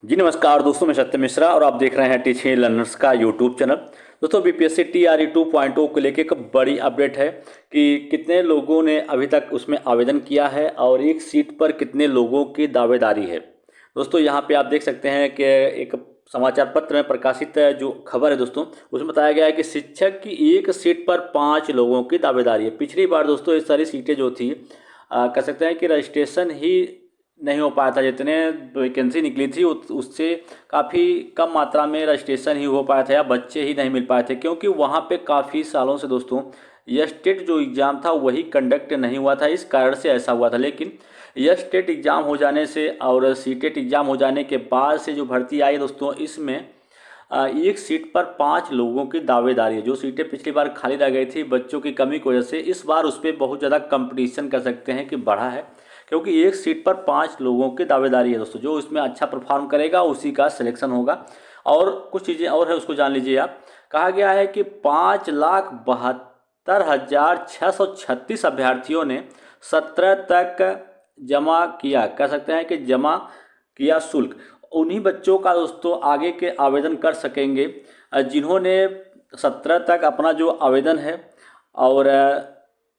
जी नमस्कार दोस्तों, मैं सत्य मिश्रा और आप देख रहे हैं टीचिंग लर्नर्स का यूट्यूब चैनल। दोस्तों बीपीएससी टीआरई 2.0 को लेकर एक बड़ी अपडेट है कि कितने लोगों ने अभी तक उसमें आवेदन किया है और एक सीट पर कितने लोगों की दावेदारी है। दोस्तों यहाँ पे आप देख सकते हैं कि एक समाचार पत्र में प्रकाशित जो खबर है दोस्तों, उसमें बताया गया है कि शिक्षक की एक सीट पर 5 लोगों की दावेदारी है। पिछली बार दोस्तों ये सारी सीटें जो थी कह सकते हैं कि रजिस्ट्रेशन ही नहीं हो पाया था। जितने वैकेंसी निकली थी उससे काफ़ी कम मात्रा में रजिस्ट्रेशन ही हो पाया था या बच्चे ही नहीं मिल पाए थे, क्योंकि वहाँ पे काफ़ी सालों से दोस्तों यह स्टेट जो एग्ज़ाम था वही कंडक्ट नहीं हुआ था। इस कारण से ऐसा हुआ था। लेकिन यह स्टेट एग्ज़ाम हो जाने से और सीटेट एग्ज़ाम हो जाने के बाद से जो भर्ती आई दोस्तों, इसमें एक सीट पर 5 लोगों की दावेदारी है। जो सीटें पिछली बार खाली रह गई थी बच्चों की कमी की वजह से, इस बार उस पर बहुत ज़्यादा कंपटीशन कर सकते हैं कि बढ़ा है, क्योंकि एक सीट पर 5 लोगों की दावेदारी है दोस्तों। जो इसमें अच्छा परफॉर्म करेगा उसी का सिलेक्शन होगा। और कुछ चीज़ें और है, उसको जान लीजिए आप। कहा गया है कि 5,72,636 अभ्यर्थियों ने 17 तक जमा किया, कह सकते हैं कि जमा किया शुल्क। उन्हीं बच्चों का दोस्तों आगे के आवेदन कर सकेंगे जिन्होंने 17 तक अपना जो आवेदन है और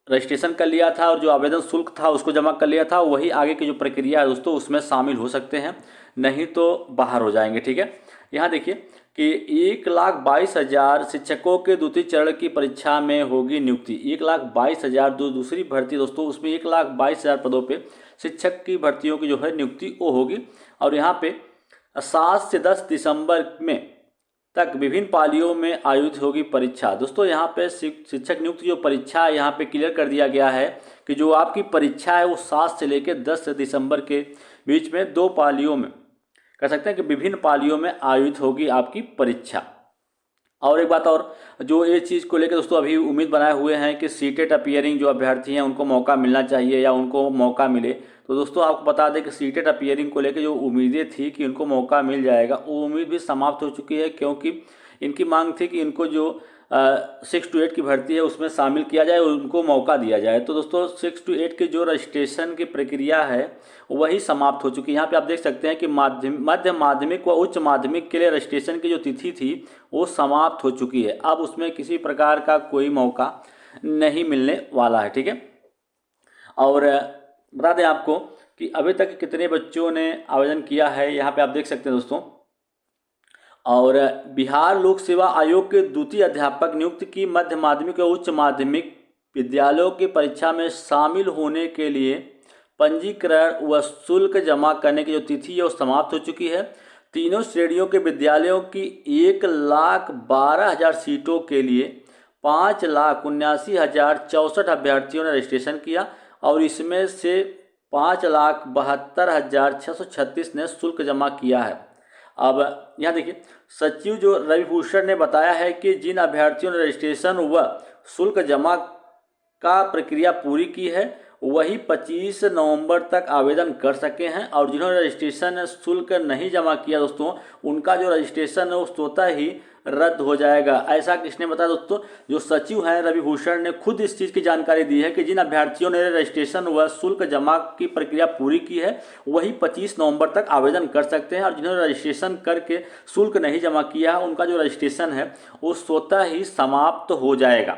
रजिस्ट्रेशन कर लिया था और जो आवेदन शुल्क था उसको जमा कर लिया था, वही आगे की जो प्रक्रिया है दोस्तों उसमें शामिल हो सकते हैं, नहीं तो बाहर हो जाएंगे। ठीक है, यहाँ देखिए कि 1,22,000 शिक्षकों के द्वितीय चरण की परीक्षा में होगी नियुक्ति। 1,22,000 दूसरी भर्ती दोस्तों, उसमें 1,22,000 पदों पे शिक्षक की भर्तियों की जो है नियुक्ति वो होगी। और यहाँ पे 7 से 10 दिसंबर में तक विभिन्न पालियों में आयोजित होगी परीक्षा। दोस्तों यहाँ पे शिक्षक नियुक्ति जो परीक्षा है यहाँ पे क्लियर कर दिया गया है कि जो आपकी परीक्षा है वो 7 से लेकर 10 दिसंबर के बीच में 2 पालियों में, कह सकते हैं कि विभिन्न पालियों में आयोजित होगी आपकी परीक्षा। और एक बात और, जो ये चीज़ को लेकर दोस्तों अभी उम्मीद बनाए हुए हैं कि सीटेट अपीयरिंग जो अभ्यर्थी हैं उनको मौका मिलना चाहिए या उनको मौका मिले। तो दोस्तों आपको बता दें कि सीटेट अपीयरिंग को लेकर जो उम्मीदें थी कि उनको मौका मिल जाएगा, वो उम्मीद भी समाप्त हो चुकी है, क्योंकि इनकी मांग थी कि इनको जो 6 to 8 की भर्ती है उसमें शामिल किया जाए और उनको मौका दिया जाए। तो दोस्तों 6 to 8 की जो रजिस्ट्रेशन की प्रक्रिया है वही समाप्त हो चुकी है। यहाँ पे आप देख सकते हैं कि मध्य माध्यमिक व उच्च माध्यमिक के लिए रजिस्ट्रेशन की जो तिथि थी वो समाप्त हो चुकी है। अब उसमें किसी प्रकार का कोई मौका नहीं मिलने वाला है। ठीक है, और बता दें आपको कि अभी तक कितने बच्चों ने आवेदन किया है, यहाँ पे आप देख सकते हैं दोस्तों। और बिहार लोक सेवा आयोग के द्वितीय अध्यापक नियुक्ति की मध्य माध्यमिक और उच्च माध्यमिक विद्यालयों की परीक्षा में शामिल होने के लिए पंजीकरण व शुल्क जमा करने की जो तिथि है वो समाप्त हो चुकी है। तीनों श्रेणियों के विद्यालयों की 1,12,000 सीटों के लिए 5,79,064 अभ्यर्थियों ने रजिस्ट्रेशन किया और इसमें से 5,72,636 ने शुल्क जमा किया है। अब यहाँ देखिए, सचिव जो रवि भूषण ने बताया है कि जिन अभ्यर्थियों ने रजिस्ट्रेशन व शुल्क जमा का प्रक्रिया पूरी की है वही 25 नवंबर तक आवेदन कर सके हैं, और जिन्होंने रजिस्ट्रेशन शुल्क नहीं जमा किया दोस्तों उनका जो रजिस्ट्रेशन है वो स्वतः ही रद्द हो जाएगा। ऐसा किसने बताया दोस्तों? जो सचिव हैं रवि भूषण ने खुद इस चीज़ की जानकारी दी है कि जिन अभ्यर्थियों ने रजिस्ट्रेशन व शुल्क जमा की प्रक्रिया पूरी की है वही 25 नवंबर तक आवेदन कर सकते हैं, और जिन्होंने रजिस्ट्रेशन करके शुल्क नहीं जमा किया है उनका जो रजिस्ट्रेशन है वो स्वतः ही समाप्त हो जाएगा।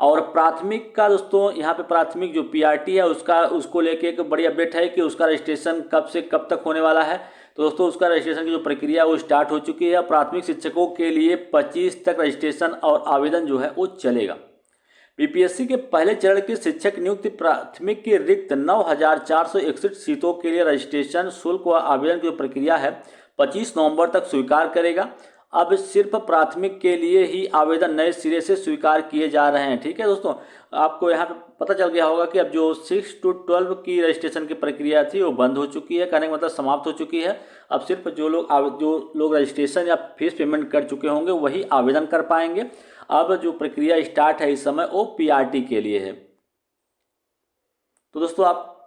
और प्राथमिक का दोस्तों, यहाँ पे प्राथमिक जो पीआरटी है उसको लेके एक बड़ी अपडेट है कि उसका रजिस्ट्रेशन कब से कब तक होने वाला है। तो दोस्तों उसका रजिस्ट्रेशन की जो प्रक्रिया वो स्टार्ट हो चुकी है। प्राथमिक शिक्षकों के लिए 25 तक रजिस्ट्रेशन और आवेदन जो है वो चलेगा। बीपीएससी के पहले चरण की शिक्षक नियुक्ति प्राथमिक की रिक्त 9,461 सीटों के लिए रजिस्ट्रेशन शुल्क व आवेदन की जो प्रक्रिया है 25 नवंबर तक स्वीकार करेगा। अब सिर्फ प्राथमिक के लिए ही आवेदन नए सिरे से स्वीकार किए जा रहे हैं। ठीक है दोस्तों, आपको यहाँ पे पता चल गया होगा कि अब जो 6 to 12 की रजिस्ट्रेशन की प्रक्रिया थी वो बंद हो चुकी है, कहने का मतलब समाप्त हो चुकी है। अब सिर्फ जो लोग रजिस्ट्रेशन या फीस पेमेंट कर चुके होंगे वही आवेदन कर पाएंगे। अब जो प्रक्रिया स्टार्ट है इस समय वो पीआरटी के लिए है। तो दोस्तों आप